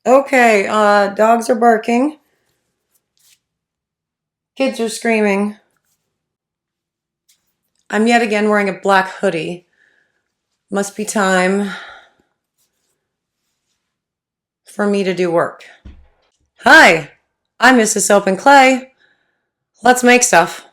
Okay, dogs are barking. Kids are screaming. I'm yet again wearing a black hoodie. Must be time for me to do work. Hi, I'm Mrs. Soap and Clay. Let's make stuff.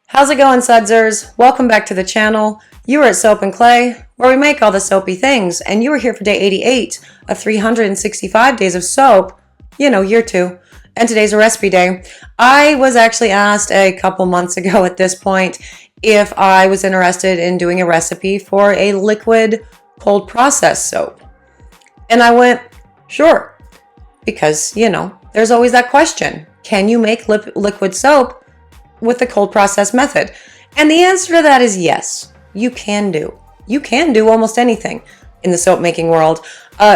How's it going, Sudsers? Welcome back to the channel. You are at Soap and Clay, where we make all the soapy things, and you are here for day 88 of 365 days of soap, year two. And today's a recipe day. I was actually asked a couple months ago at this point if I was interested in doing a recipe for a liquid cold process soap. And I went, sure, because, there's always that question. Can you make liquid soap with the cold process method? And the answer to that is yes, you can do. You can do almost anything in the soap making world.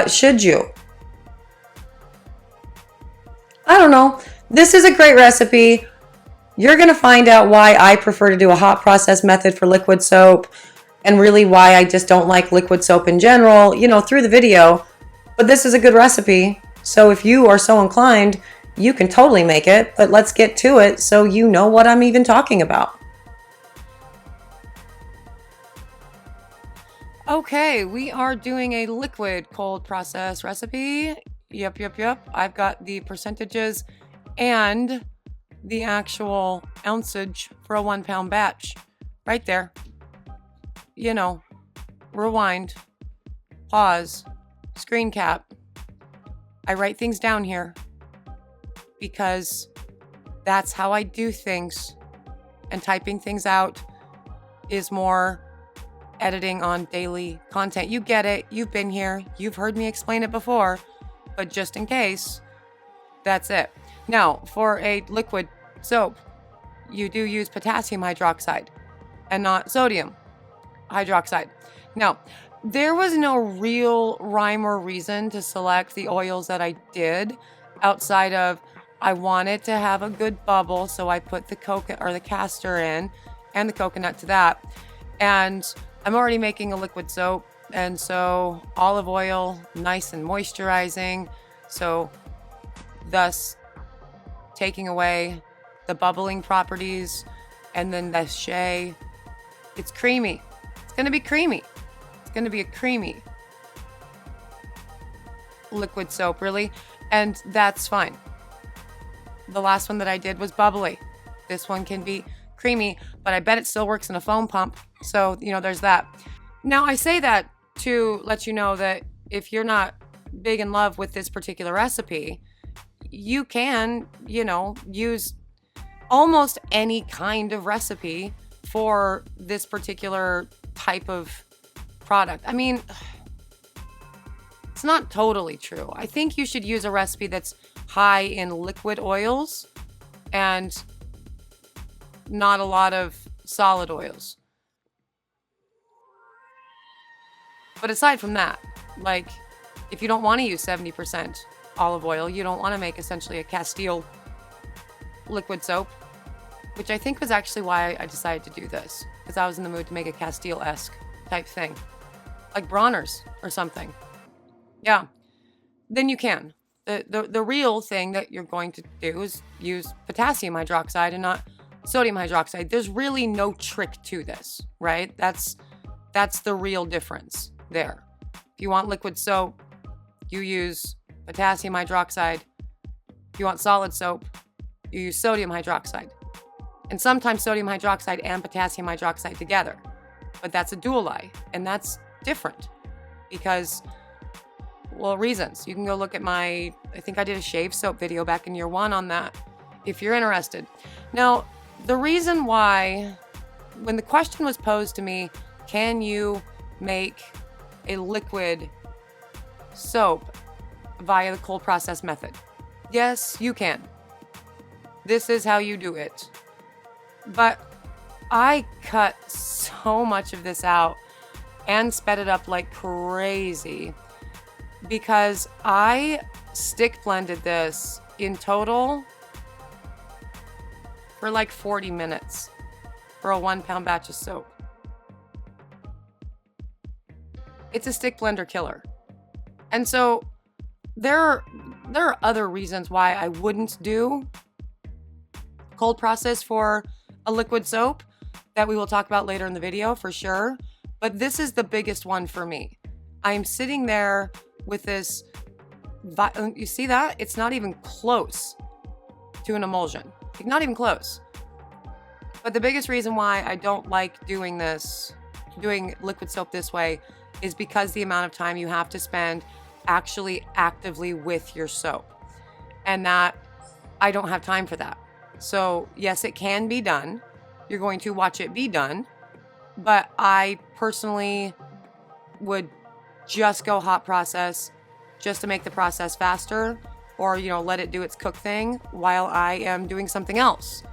Should you? I don't know. This is a great recipe. You're going to find out why I prefer to do a hot process method for liquid soap and really why I just don't like liquid soap in general, through the video. But this is a good recipe. So if you are so inclined, you can totally make it, but let's get to it so you know what I'm even talking about. Okay, we are doing a liquid cold process recipe. Yep. I've got the percentages and the actual ounceage for a 1 pound batch right there. Rewind, pause, screen cap. I write things down here because that's how I do things, and typing things out is more editing on daily content. You get it. You've been here. You've heard me explain it before, but just in case, that's it. Now, for a liquid soap, you do use potassium hydroxide and not sodium hydroxide. Now, there was no real rhyme or reason to select the oils that I did outside of I wanted to have a good bubble, so I put the coconut or the castor in and the coconut to that. And I'm already making a liquid soap, and so olive oil, nice and moisturizing, so thus taking away the bubbling properties, and then the shea. It's creamy. It's going to be creamy. It's going to be a creamy liquid soap, really, and that's fine. The last one that I did was bubbly. This one can be creamy, but I bet it still works in a foam pump. So, there's that. Now, I say that to let you know that if you're not big in love with this particular recipe, you can, use almost any kind of recipe for this particular type of product. I mean, it's not totally true. I think you should use a recipe that's high in liquid oils and not a lot of solid oils. But aside from that, like, if you don't want to use 70% olive oil, you don't want to make essentially a Castile liquid soap, which I think was actually why I decided to do this, because I was in the mood to make a Castile-esque type thing, like Bronner's or something. Yeah, then you can. The real thing that you're going to do is use potassium hydroxide and not sodium hydroxide. There's really no trick to this, right? That's the real difference there. If you want liquid soap, you use potassium hydroxide. If you want solid soap, you use sodium hydroxide. And sometimes sodium hydroxide and potassium hydroxide together. But that's a dual lye, and that's different because, well, reasons. You can go look at I think I did a shave soap video back in year 1 on that, if you're interested. Now, the reason why, when the question was posed to me, can you make a liquid soap via the cold process method? Yes, you can. This is how you do it. But I cut so much of this out and sped it up like crazy because I stick blended this in total for like 40 minutes for a 1 pound batch of soap. It's a stick blender killer. And so there are other reasons why I wouldn't do cold process for a liquid soap that we will talk about later in the video for sure. But this is the biggest one for me. I'm sitting there with this, you see that? It's not even close to an emulsion. Like, not even close. But the biggest reason why I don't like doing liquid soap this way is because the amount of time you have to spend actually actively with your soap. And that I don't have time for that. So yes, it can be done. You're going to watch it be done. But I personally would just go hot process just to make the process faster, or, let it do its cook thing while I am doing something else.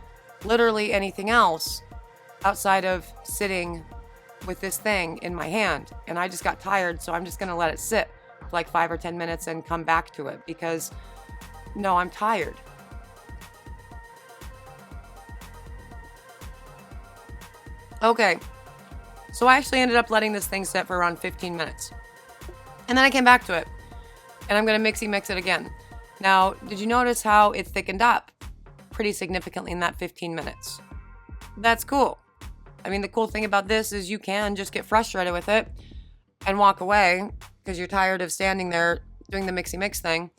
Literally anything else outside of sitting with this thing in my hand. And I just got tired, so I'm just going to let it sit for like 5 or 10 minutes and come back to it because, no, I'm tired. Okay, so I actually ended up letting this thing sit for around 15 minutes. And then I came back to it. And I'm going to mix it again. Now, did you notice how it thickened up pretty significantly in that 15 minutes? That's cool. I mean, the cool thing about this is you can just get frustrated with it and walk away because you're tired of standing there doing the mix thing.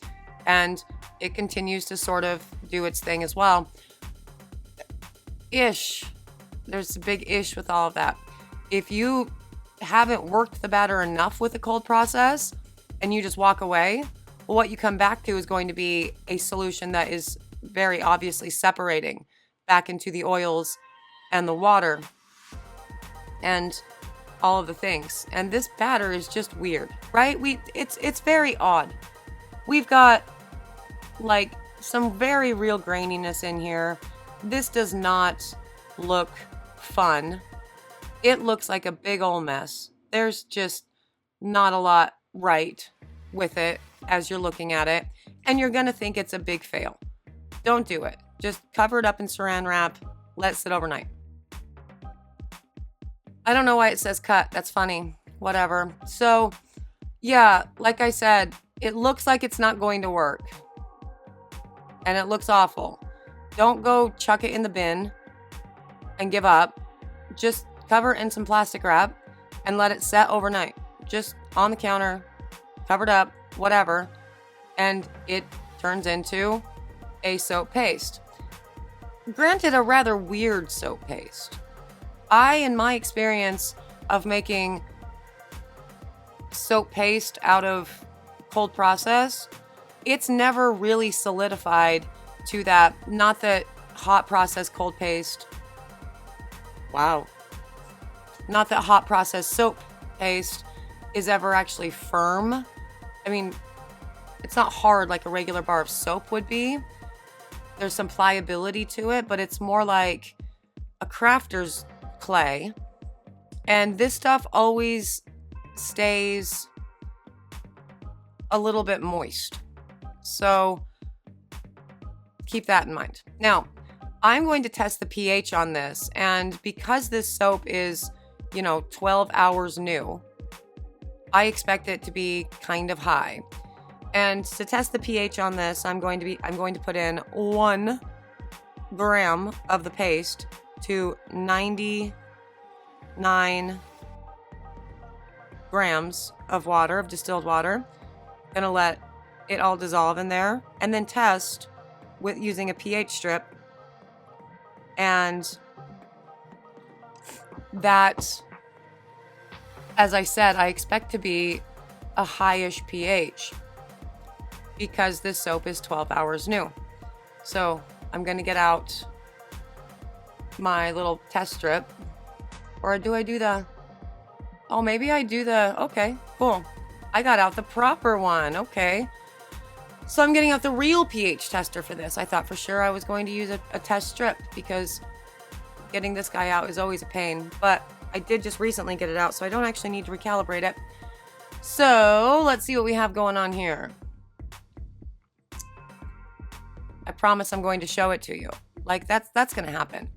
And it continues to sort of do its thing as well. There's a big ish with all of that. If you haven't worked the batter enough with the cold process and you just walk away, well, what you come back to is going to be a solution that is very obviously separating back into the oils and the water and all of the things. And this batter is just weird, right? It's very odd. We've got like some very real graininess in here. This does not look fun. It looks like a big old mess. There's just not a lot right with it as you're looking at it, and you're gonna think it's a big fail. Don't do it. Just cover it up in saran wrap, let it sit overnight. I don't know why it says cut. That's funny. Whatever. So yeah, like I said, it looks like it's not going to work, and it looks awful. Don't go chuck it in the bin and give up. Just cover it in some plastic wrap and let it set overnight. Just on the counter, covered up, whatever. And it turns into a soap paste. Granted, a rather weird soap paste. In my experience of making soap paste out of cold process, it's never really solidified to that. Not that hot process cold paste. Wow. Not that hot process soap paste is ever actually firm. I mean, it's not hard like a regular bar of soap would be. There's some pliability to it, but it's more like a crafter's clay. And this stuff always stays a little bit moist. So keep that in mind. Now, I'm going to test the pH on this, and because this soap is, 12 hours new, I expect it to be kind of high. And to test the pH on this, I'm going to put in 1 gram of the paste to 99 grams of water, of distilled water. Gonna let it all dissolve in there and then test with using a pH strip. And that, as I said, I expect to be a high-ish pH because this soap is 12 hours new. So I'm gonna get out my little test strip, or do I do the, oh, maybe I do the, okay, cool. I got out the proper one, okay. So I'm getting out the real pH tester for this. I thought for sure I was going to use a test strip because getting this guy out is always a pain, but I did just recently get it out, so I don't actually need to recalibrate it. So let's see what we have going on here. I promise I'm going to show it to you. Like that's going to happen.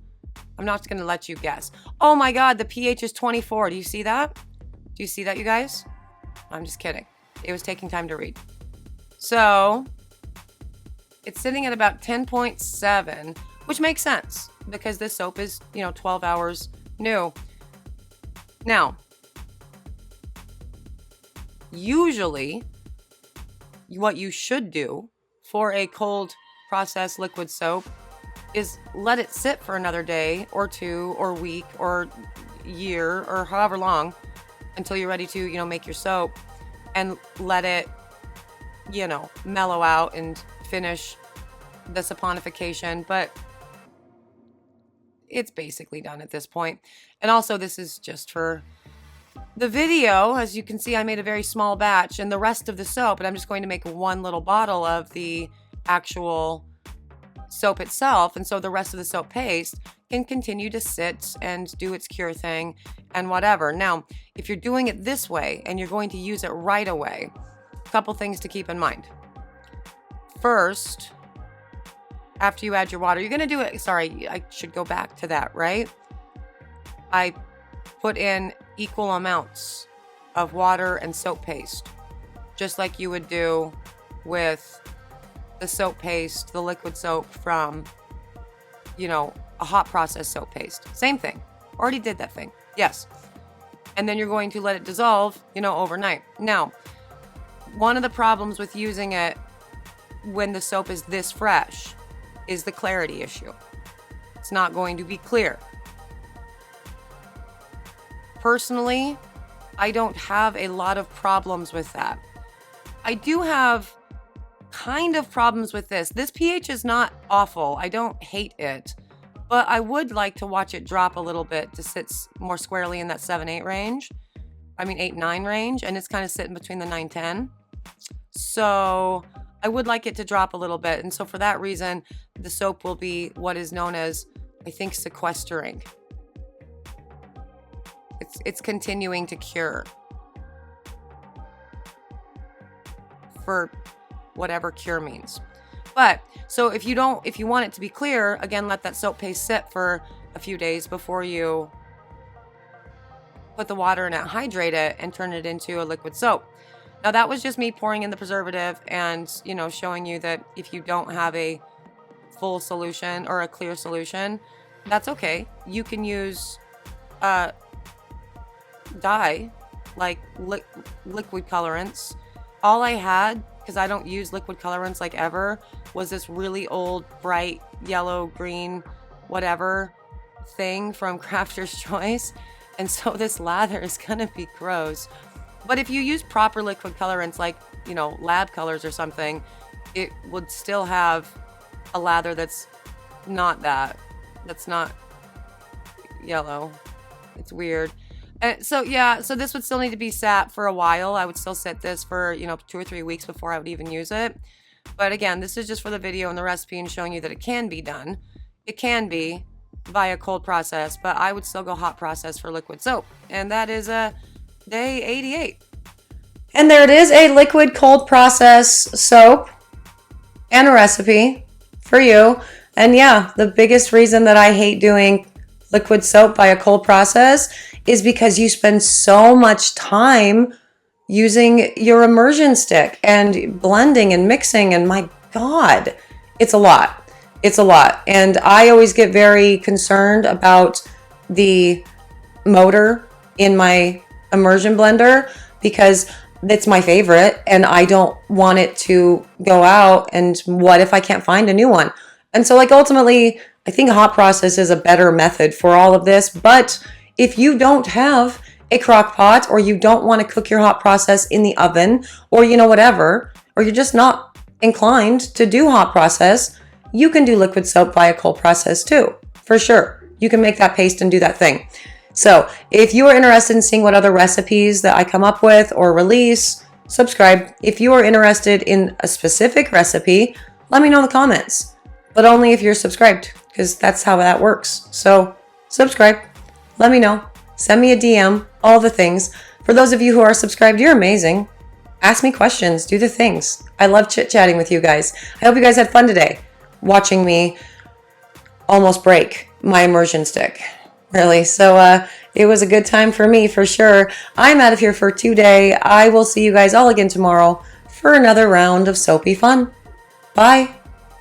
I'm not going to let you guess. Oh my God, the pH is 24. Do you see that? Do you see that, you guys? I'm just kidding. It was taking time to read. So it's sitting at about 10.7, which makes sense because this soap is, 12 hours new. Now, usually what you should do for a cold process liquid soap is let it sit for another day or two or week or year or however long until you're ready to, make your soap, and let it, mellow out and finish the saponification. But it's basically done at this point. And also, this is just for the video. As you can see, I made a very small batch and the rest of the soap, and I'm just going to make one little bottle of the actual soap itself. And so the rest of the soap paste can continue to sit and do its cure thing and whatever. Now, if you're doing it this way and you're going to use it right away, a couple things to keep in mind. First, after you add your water, you're going to do it. Sorry, I should go back to that, right? I put in equal amounts of water and soap paste, just like you would do with the soap paste, the liquid soap from, a hot process soap paste. Same thing. Already did that thing. Yes. And then you're going to let it dissolve, overnight. Now, one of the problems with using it when the soap is this fresh is the clarity issue. It's not going to be clear. Personally, I don't have a lot of problems with that. I do have kind of problems with this. This pH is not awful. I don't hate it, but I would like to watch it drop a little bit to sit more squarely in that 7-8 range. 8-9 range, and it's kind of sitting between the 9-10. So I would like it to drop a little bit. And so for that reason, the soap will be what is known as, I think, sequestering. It's continuing to cure for whatever cure means. But so if you want it to be clear, again, let that soap paste sit for a few days before you put the water in it, hydrate it, and turn it into a liquid soap. Now that was just me pouring in the preservative and, showing you that if you don't have a full solution or a clear solution, that's okay. You can use dye, like liquid colorants. All I had, because I don't use liquid colorants like ever, was this really old bright yellow, green, whatever thing from Crafter's Choice. And so this lather is gonna be gross. But if you use proper liquid colorants like, lab colors or something, it would still have a lather that's not that. That's not yellow. It's weird. So this would still need to be sat for a while. I would still set this for, 2 or 3 weeks before I would even use it. But again, this is just for the video and the recipe and showing you that it can be done. It can be via cold process, but I would still go hot process for liquid soap. And that is day 88. And there it is, a liquid cold process soap and a recipe for you. And yeah, the biggest reason that I hate doing liquid soap by a cold process is because you spend so much time using your immersion stick and blending and mixing, and my God, it's a lot. It's a lot. And I always get very concerned about the motor in my immersion blender because it's my favorite and I don't want it to go out. And what if I can't find a new one? And so like ultimately, I think a hot process is a better method for all of this. But if you don't have a crock pot, or you don't want to cook your hot process in the oven, or whatever, or you're just not inclined to do hot process, you can do liquid soap via cold process too, for sure. You can make that paste and do that thing. So if you are interested in seeing what other recipes that I come up with or release, subscribe. If you are interested in a specific recipe, let me know in the comments, but only if you're subscribed, because that's how that works. So subscribe, let me know, send me a DM, all the things. For those of you who are subscribed, you're amazing. Ask me questions, do the things. I love chit-chatting with you guys. I hope you guys had fun today watching me almost break my immersion stick. Really. So it was a good time for me, for sure. I'm out of here for today. I will see you guys all again tomorrow for another round of soapy fun. Bye.